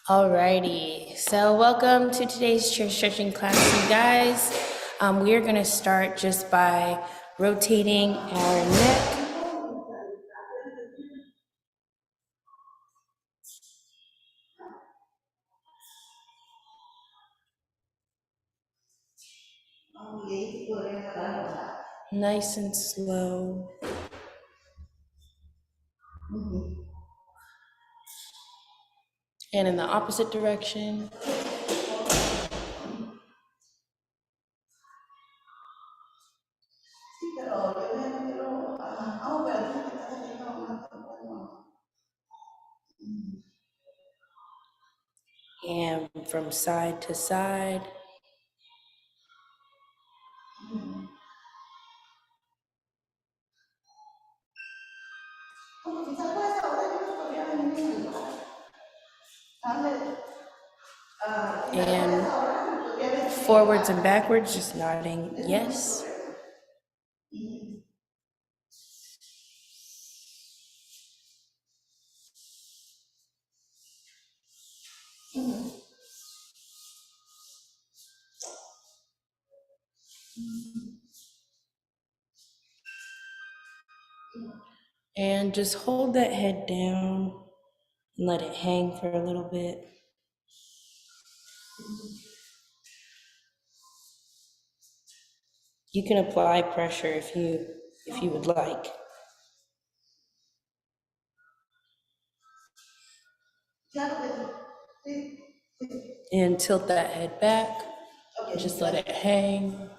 Alrighty, so welcome to today's chair stretching class, you guys. We are going to start just by rotating our neck. Nice and slow. And in the opposite direction. And from side to side. And forwards and backwards, just nodding yes. And just hold that head down and let it hang for a little bit. You can apply pressure if you would like. And tilt that head back. Just let it hang.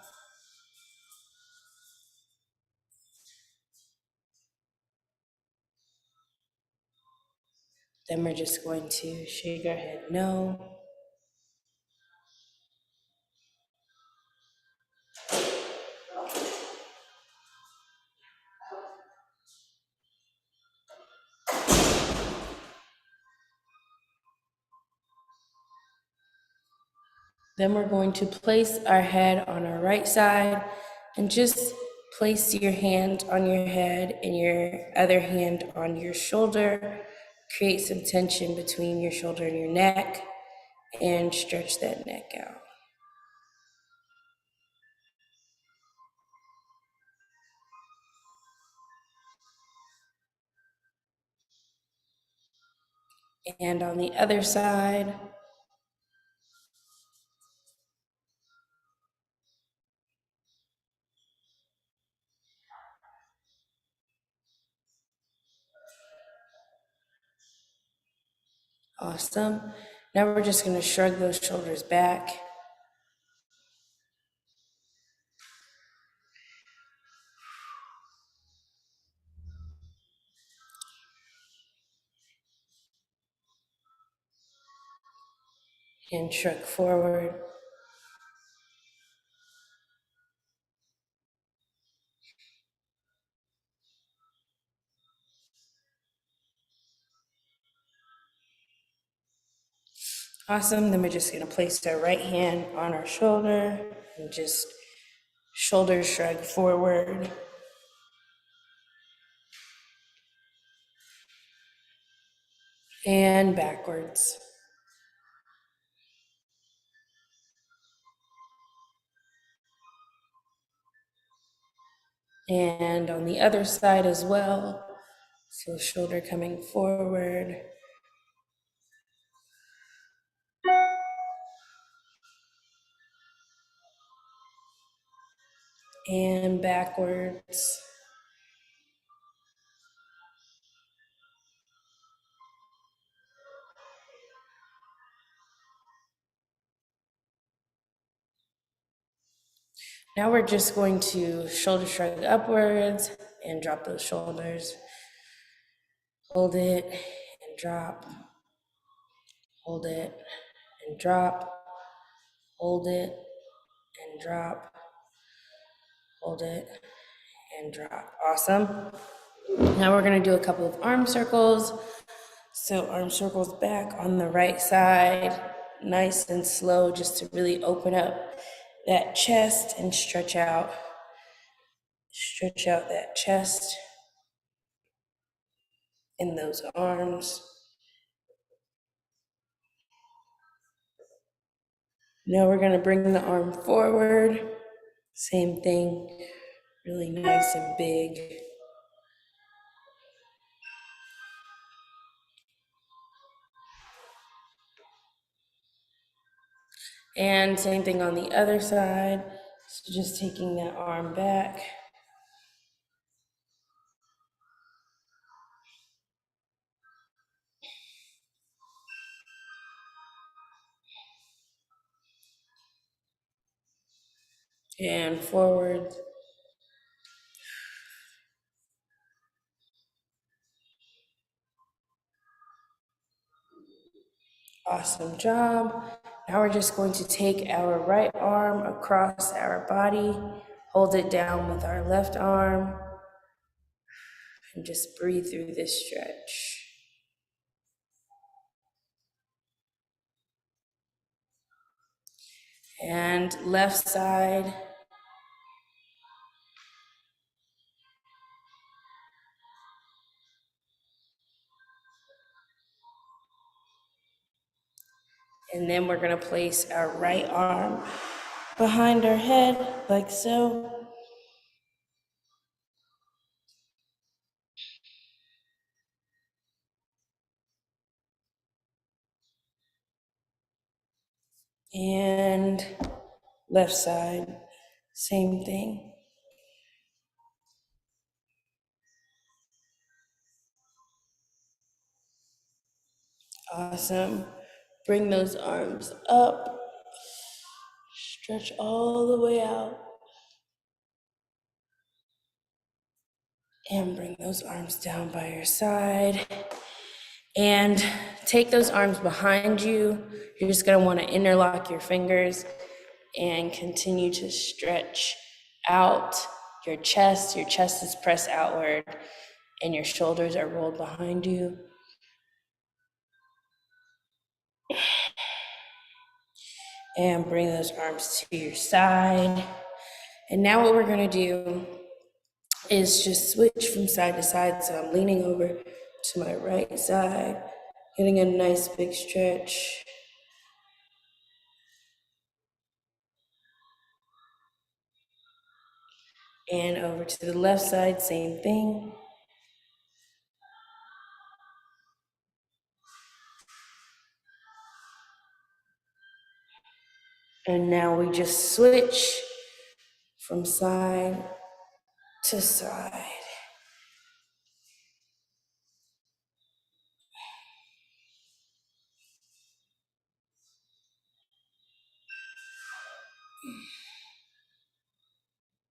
Then we're just going to shake our head no. Then we're going to place our head on our right side and just place your hand on your head and your other hand on your shoulder. Create some tension between your shoulder and your neck and stretch that neck out. And on the other side. Awesome. Now we're just going to shrug those shoulders back. And shrug forward. Awesome. Then we're just going to place our right hand on our shoulder and just shoulders shrug forward. And backwards. And on the other side as well. So shoulder coming forward. And backwards. Now we're just going to shoulder shrug upwards and drop those shoulders. Hold it and drop. Hold it and drop. Hold it and drop. Hold it and drop. Awesome. Now we're going to do a couple of arm circles. So arm circles back on the right side, nice and slow, just to really open up that chest and stretch out that chest and those arms. Now we're gonna bring the arm forward. Same thing, really nice and big. And same thing on the other side. So just taking that arm back. And forward. Awesome job. Now we're just going to take our right arm across our body, hold it down with our left arm, and just breathe through this stretch. And left side. And then we're gonna place our right arm behind our head, like so. And left side, same thing. Awesome. Bring those arms up, stretch all the way out. And bring those arms down by your side. And take those arms behind you. You're just gonna wanna interlock your fingers and continue to stretch out your chest. Your chest is pressed outward and your shoulders are rolled behind you. And bring those arms to your side. And now what we're gonna do is just switch from side to side. So I'm leaning over to my right side, getting a nice big stretch. And over to the left side, same thing. And now we just switch from side to side.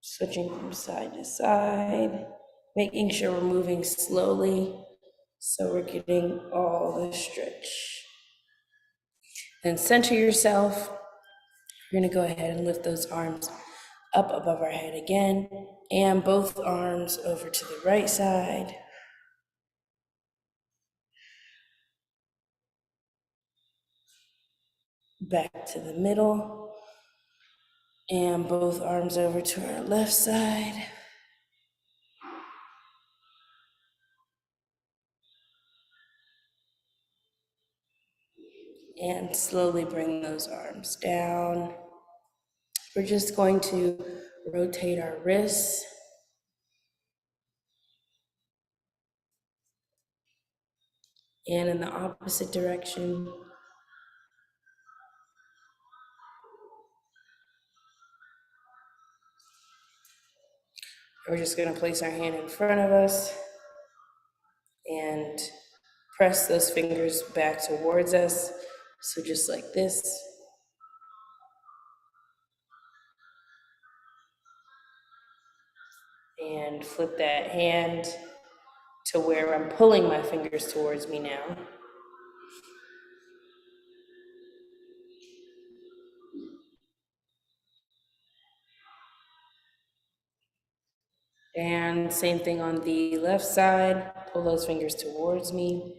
Switching from side to side, making sure we're moving slowly so we're getting all the stretch. Then center yourself. We're gonna go ahead and lift those arms up above our head again, and both arms over to the right side. Back to the middle, and both arms over to our left side. And slowly bring those arms down. We're just going to rotate our wrists. And in the opposite direction. We're just gonna place our hand in front of us and press those fingers back towards us. So just like this. And flip that hand to where I'm pulling my fingers towards me now. And same thing on the left side, pull those fingers towards me.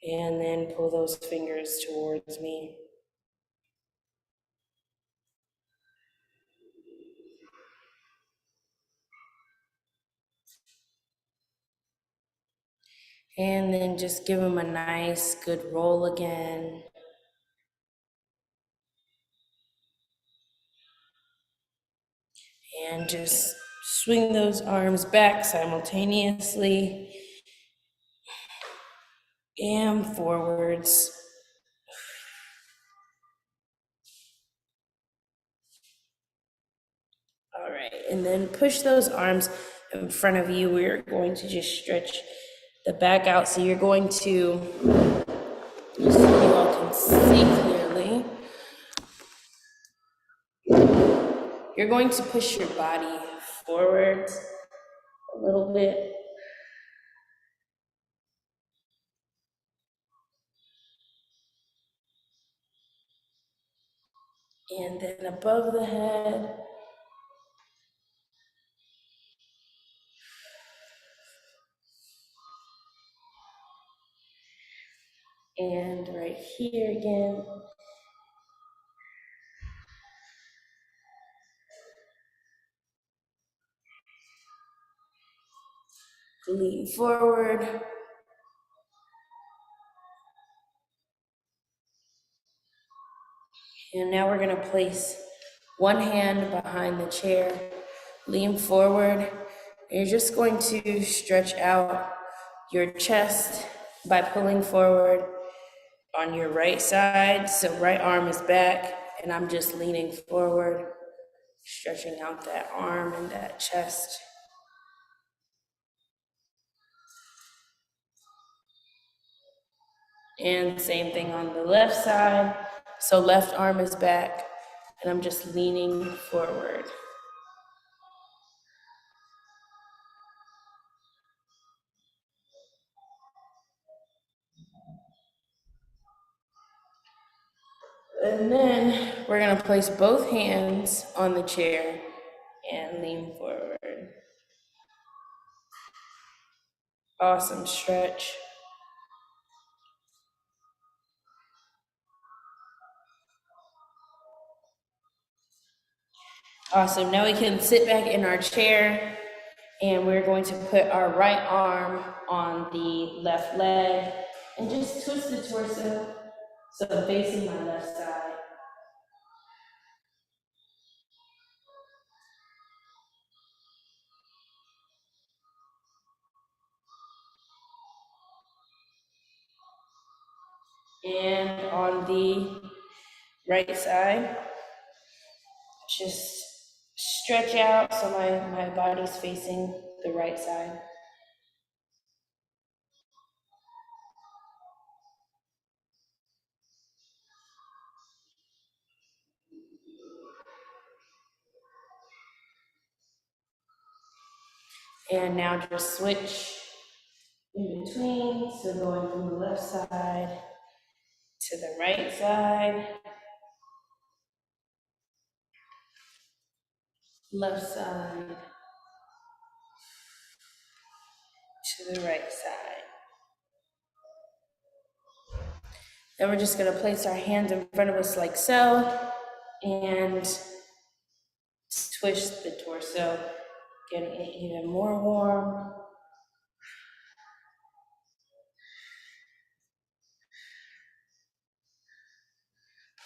And then pull those fingers towards me. And then just give them a nice, good roll again. And just swing those arms back simultaneously and forwards. All right, and then push those arms in front of you. We're going to just stretch the back out. So you're going to, just so you all can see clearly, you're going to push your body forward a little bit. And then above the head. And right here again. Lean forward. And now we're gonna place one hand behind the chair, lean forward. You're just going to stretch out your chest by pulling forward on your right side. So right arm is back, and I'm just leaning forward, stretching out that arm and that chest. And same thing on the left side. So left arm is back, and I'm just leaning forward. And then we're gonna place both hands on the chair and lean forward. Awesome stretch. Awesome, now we can sit back in our chair and we're going to put our right arm on the left leg and just twist the torso so I'm facing my left side. And on the right side, just stretch out so my body's facing the right side. And now just switch in between, so going from the left side to the right side, left side to the right side. Then we're just gonna place our hands in front of us like so, and twist the torso, getting it even more warm.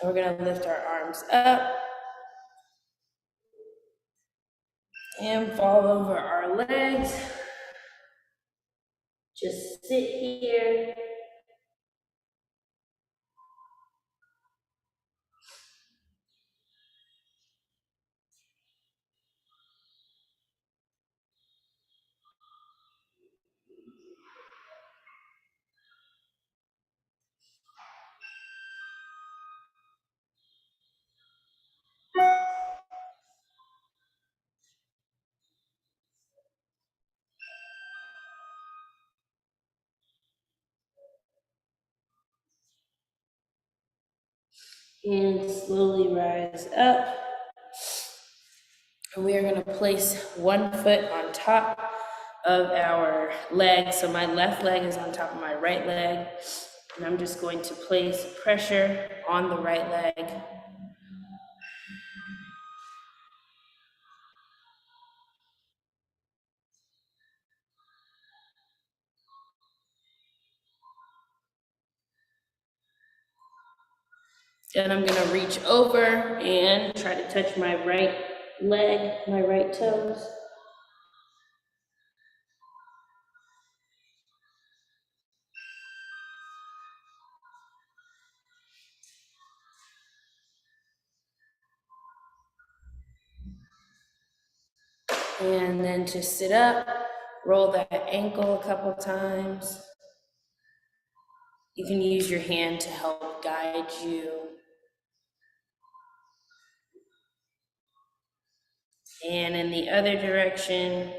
And we're gonna lift our arms up and fall over our legs. Just sit here. And slowly rise up. And we are gonna place one foot on top of our leg. So my left leg is on top of my right leg. And I'm just going to place pressure on the right leg. Then I'm gonna reach over and try to touch my right leg, my right toes. And then to sit up, roll that ankle a couple times. You can use your hand to help guide you. And in the other direction.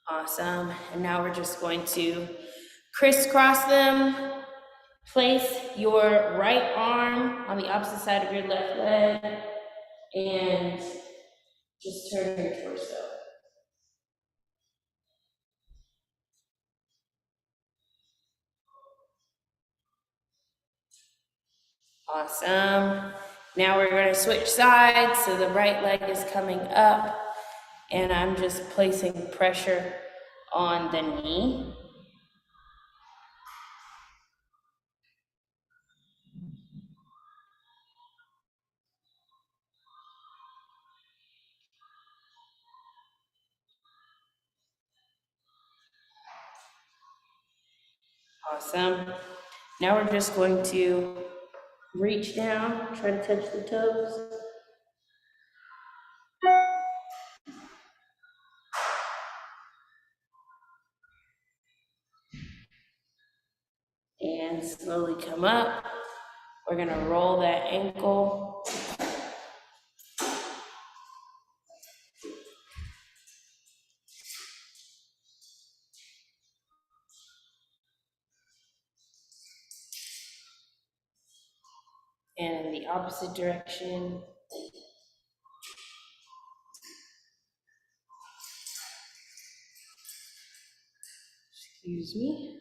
Awesome. And now we're just going to crisscross them. Place your right arm on the opposite side of your left leg and just turn your torso. Awesome. Now we're going to switch sides. So the right leg is coming up and I'm just placing pressure on the knee. Awesome. Now we're just going to reach down, try to touch the toes. And slowly come up. We're gonna roll that ankle. And in the opposite direction. Excuse me.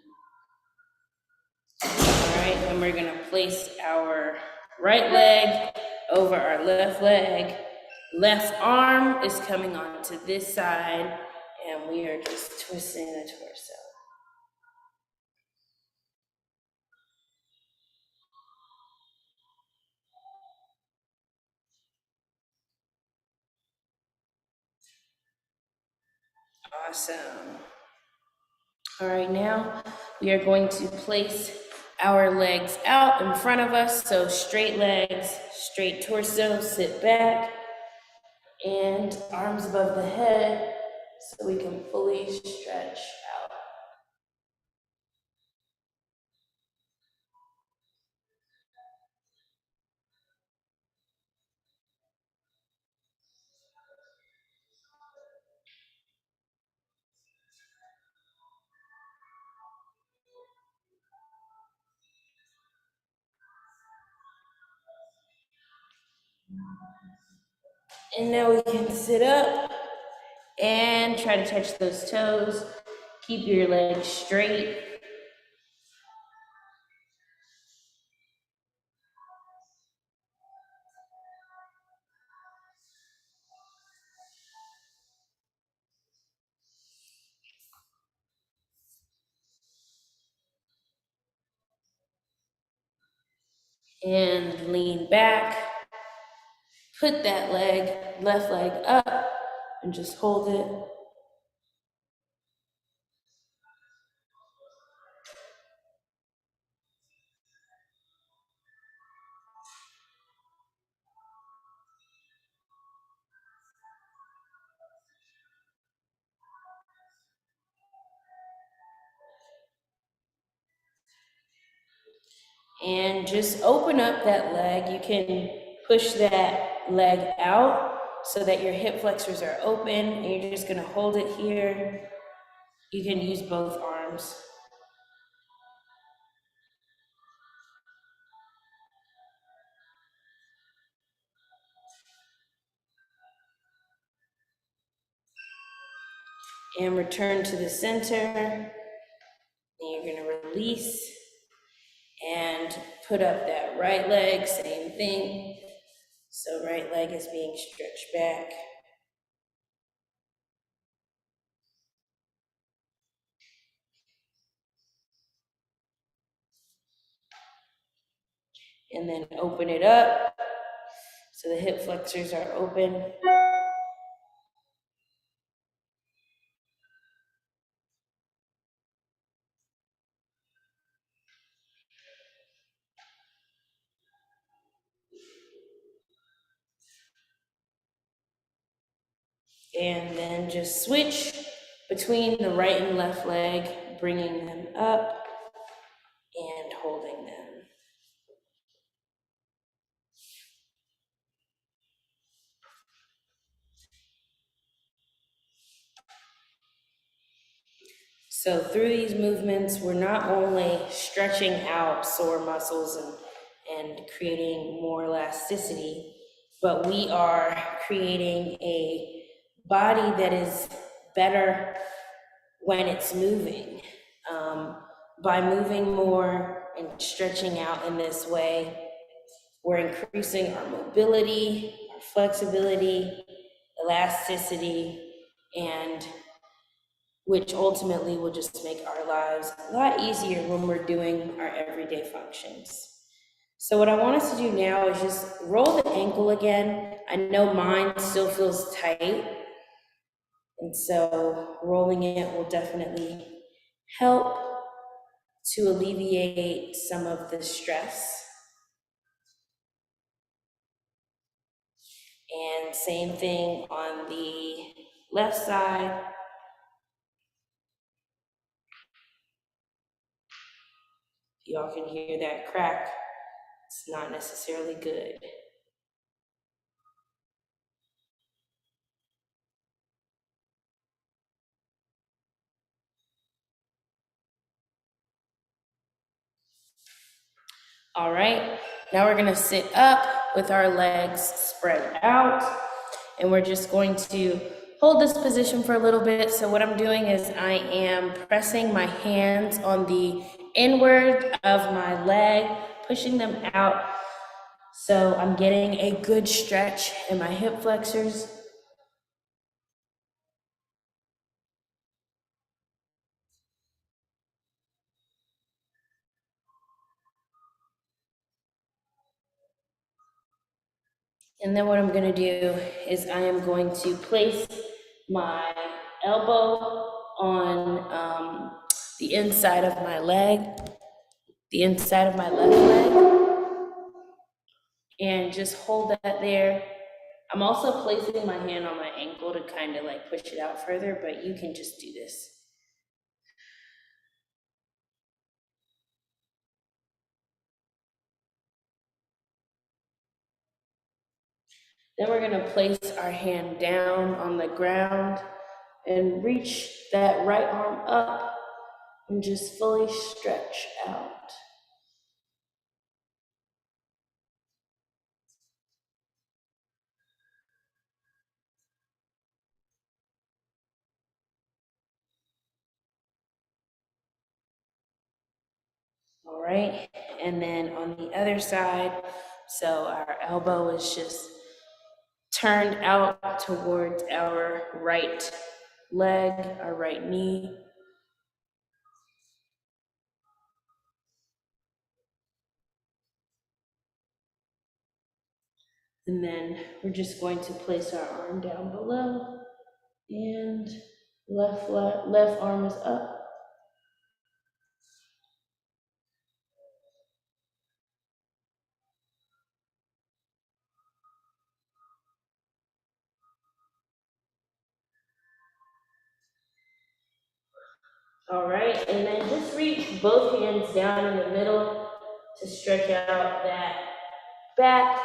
All right, and we're gonna place our right leg over our left leg. Left arm is coming onto this side, and we are just twisting the torso. Awesome. All right, now we are going to place our legs out in front of us. So straight legs, straight torso, sit back, and arms above the head so we can fully stretch out. And now we can sit up and try to touch those toes. Keep your legs straight. And lean back. Put that leg, left leg up, and just hold it. And just open up that leg. You can push that leg out so that your hip flexors are open, and you're just gonna hold it here. You can use both arms. And return to the center. And you're gonna release and put up that right leg, same thing. So right leg is being stretched back. And then open it up. So the hip flexors are open. And then just switch between the right and left leg, bringing them up and holding them. So through these movements, we're not only stretching out sore muscles and creating more elasticity, but we are creating a body that is better when it's moving. By moving more and stretching out in this way, we're increasing our mobility, our flexibility, elasticity, and which ultimately will just make our lives a lot easier when we're doing our everyday functions. So what I want us to do now is just roll the ankle again. I know mine still feels tight, and so rolling it will definitely help to alleviate some of the stress. And same thing on the left side. Y'all can hear that crack. It's not necessarily good. All right, now we're gonna sit up with our legs spread out, and we're just going to hold this position for a little bit. So what I'm doing is I am pressing my hands on the inward of my leg, pushing them out. So I'm getting a good stretch in my hip flexors. And then what I'm gonna do is I am going to place my elbow on the inside of my leg, the inside of my left leg, and just hold that there. I'm also placing my hand on my ankle to kind of like push it out further, but you can just do this. Then we're gonna place our hand down on the ground and reach that right arm up and just fully stretch out. All right, and then on the other side, so our elbow is just turned out towards our right leg, our right knee. And then we're just going to place our arm down below, and left arm is up. All right, and then just reach both hands down in the middle to stretch out that back.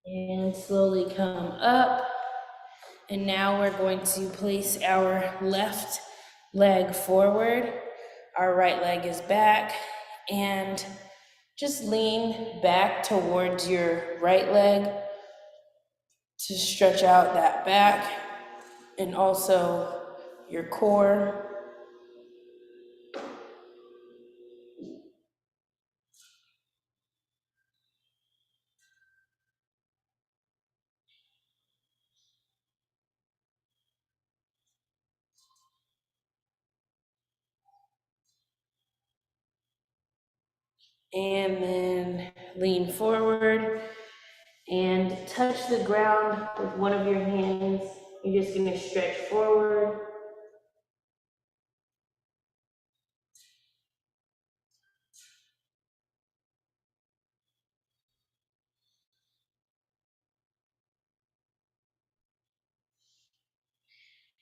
And slowly come up. And now we're going to place our left leg forward. Our right leg is back. And just lean back towards your right leg to stretch out that back and also your core. And then lean forward and touch the ground with one of your hands. You're just gonna stretch forward.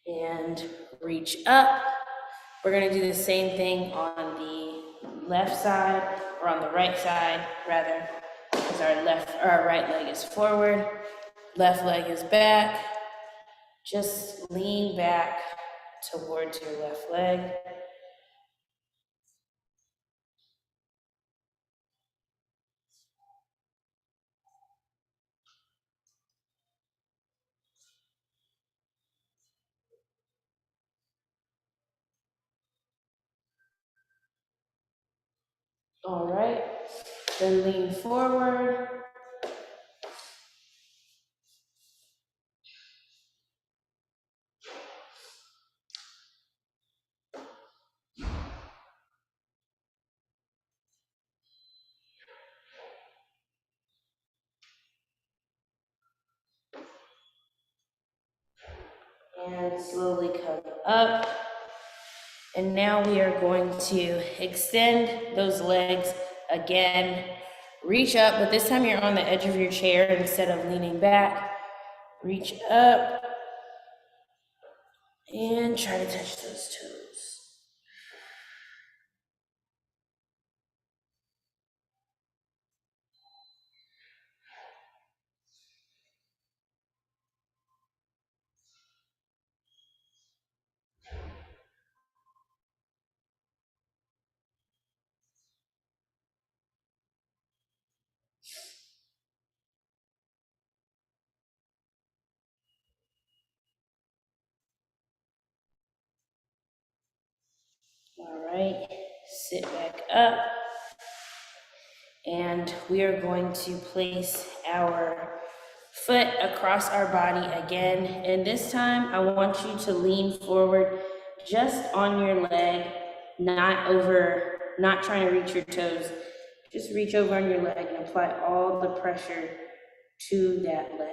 And reach up. We're gonna do the same thing on the left side, or on the right side, rather, because our right leg is forward, left leg is back. Just lean back towards your left leg. All right, then lean forward. And slowly come up. And now we are going to extend those legs again. Reach up, but this time you're on the edge of your chair instead of leaning back. Reach up and try to touch those toes. All right, sit back up. And we are going to place our foot across our body again. And this time I want you to lean forward just on your leg, not trying to reach your toes. Just reach over on your leg and apply all the pressure to that leg.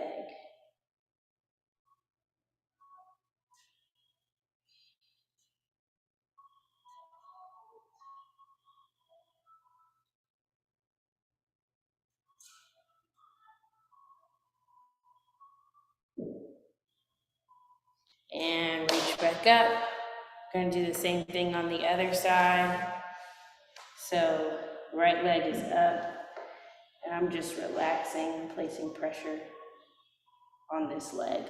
And reach back up. Gonna do the same thing on the other side. So right leg is up, and I'm just relaxing and placing pressure on this leg.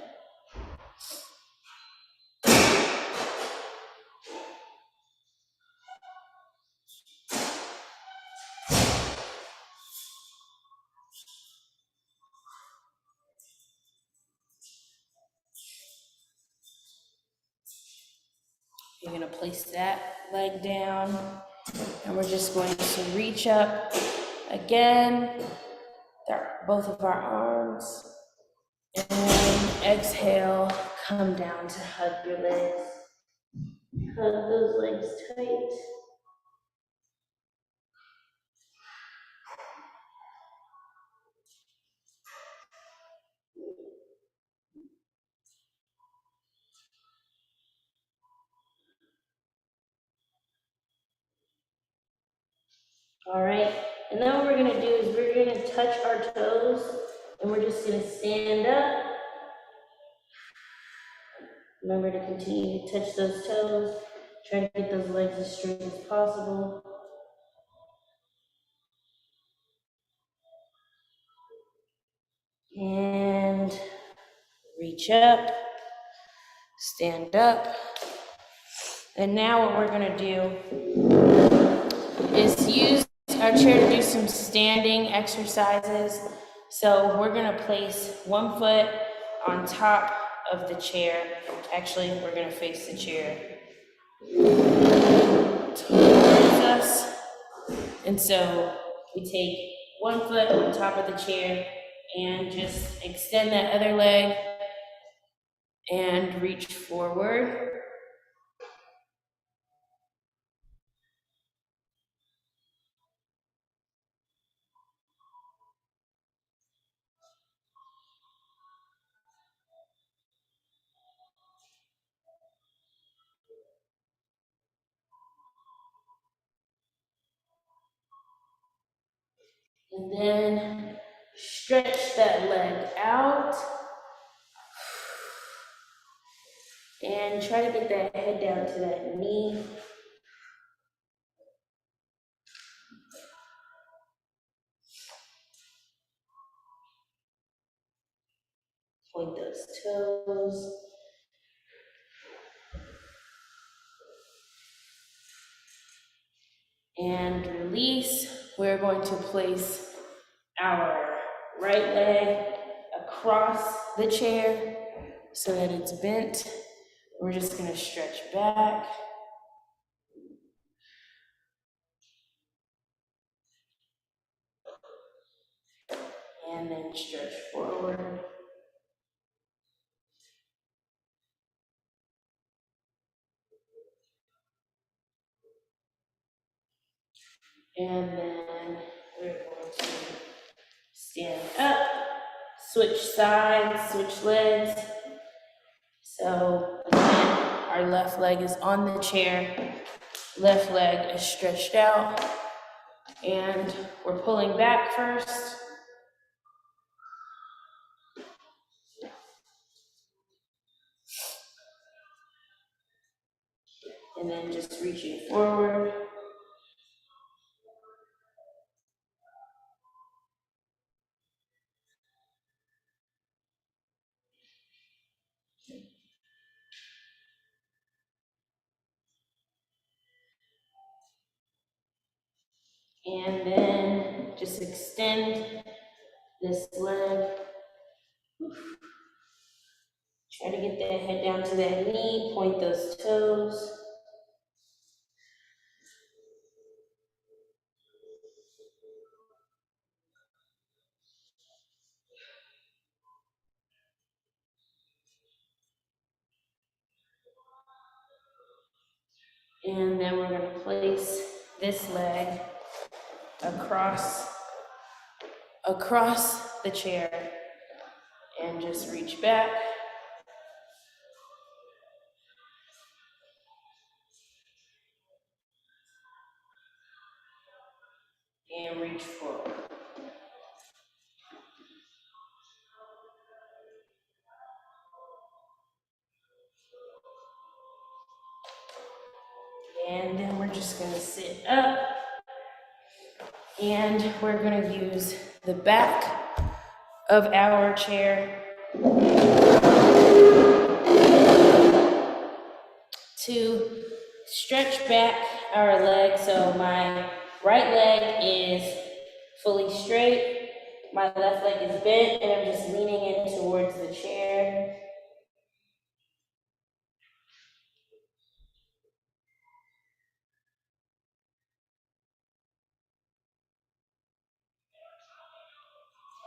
You're gonna place that leg down, and we're just going to reach up again, both of our arms, and exhale, come down to hug your legs. Hug those legs tight. All right, and then what we're gonna do is we're gonna touch our toes, and we're just gonna stand up. Remember to continue to touch those toes. Try to get those legs as straight as possible. And reach up, stand up. And now what we're gonna do is use our chair to do some standing exercises. So we're gonna place one foot on top of the chair. Actually, we're gonna face the chair towards us. And so we take one foot on top of the chair and just extend that other leg and reach forward. And then stretch that leg out and try to get that head down to that knee. Point those toes. And release. We're going to place our right leg across the chair so that it's bent. We're just going to stretch back. And then stretch forward. And then we're going to stand up, switch sides, switch legs. So again, our left leg is on the chair, left leg is stretched out, and we're pulling back first. And then just reaching forward. And then just extend this leg. Try to get that head down to that knee, point those toes. And then we're going to place this leg across the chair and just reach back. And reach forward. And then we're just going to sit up. And we're going to use the back of our chair to stretch back our leg. So my right leg is fully straight, my left leg is bent, and I'm just leaning in towards the chair.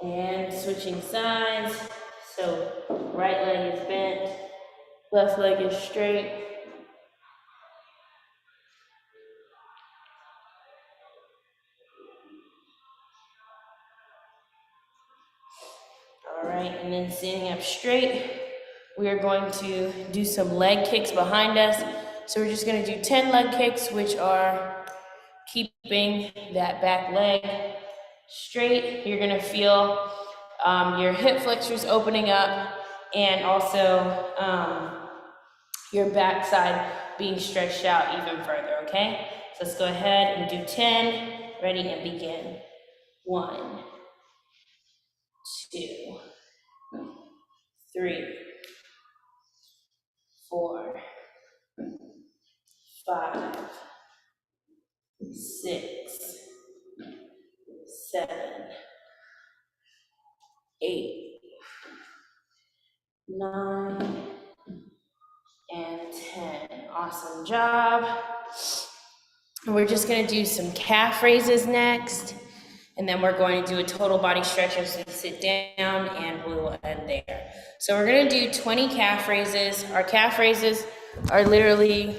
And switching sides. So right leg is bent, left leg is straight. All right, and then standing up straight, we are going to do some leg kicks behind us. So we're just going to do 10 leg kicks, which are keeping that back leg straight. You're going to feel your hip flexors opening up and also your backside being stretched out even further, okay? So let's go ahead and do 10. Ready and begin. 1, 2, 3, 4, 5, 6, 7, 8, 9, and 10. Awesome job. We're just going to do some calf raises next, and then we're going to do a total body stretch as we sit down, and we will end there. So we're going to do 20 calf raises. Our calf raises are literally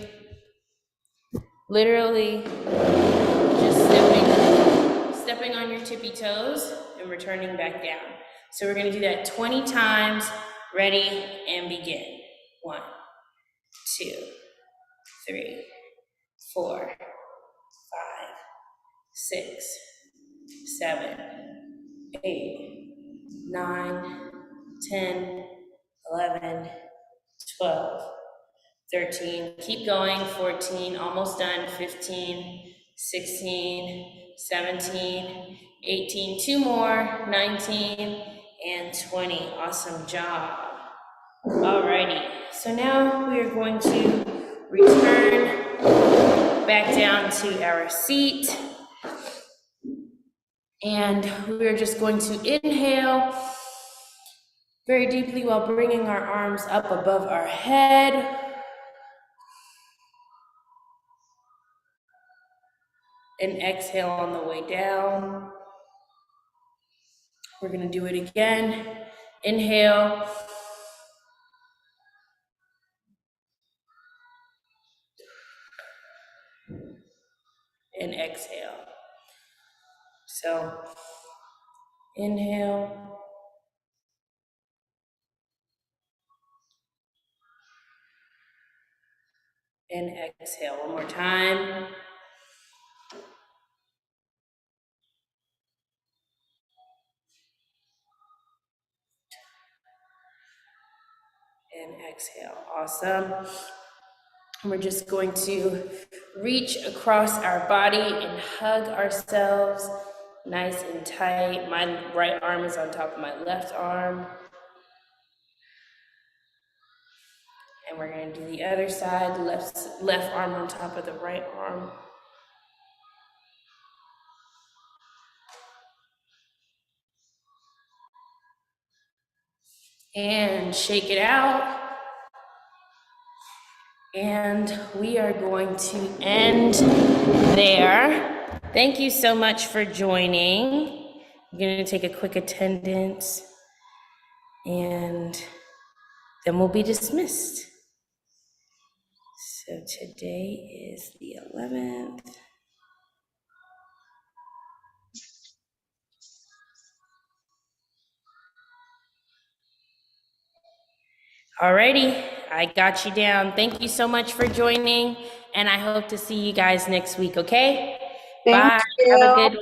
just stepping on your tippy toes and returning back down. So we're going to do that 20 times. Ready, and begin. 1, 2, 3, 4, 5, 6, 7, 8, 9, 10, 11, 12, 13, keep going, 14, almost done, 15, 16, 17, 18, 2 more, 19, and 20. Awesome job. Alrighty, so now we are going to return back down to our seat. And we're just going to inhale very deeply while bringing our arms up above our head. And exhale on the way down. We're going to do it again. Inhale. And exhale. So, inhale. And exhale. One more time. And exhale. Awesome. And we're just going to reach across our body and hug ourselves nice and tight. My right arm is on top of my left arm. And we're going to do the other side, left arm on top of the right arm. And shake it out. And we are going to end there. Thank you so much for joining. I'm going to take a quick attendance, and then we'll be dismissed. So today is the 11th. Alrighty, I got you down. Thank you so much for joining, and I hope to see you guys next week, okay? Thank Bye. you. Have a good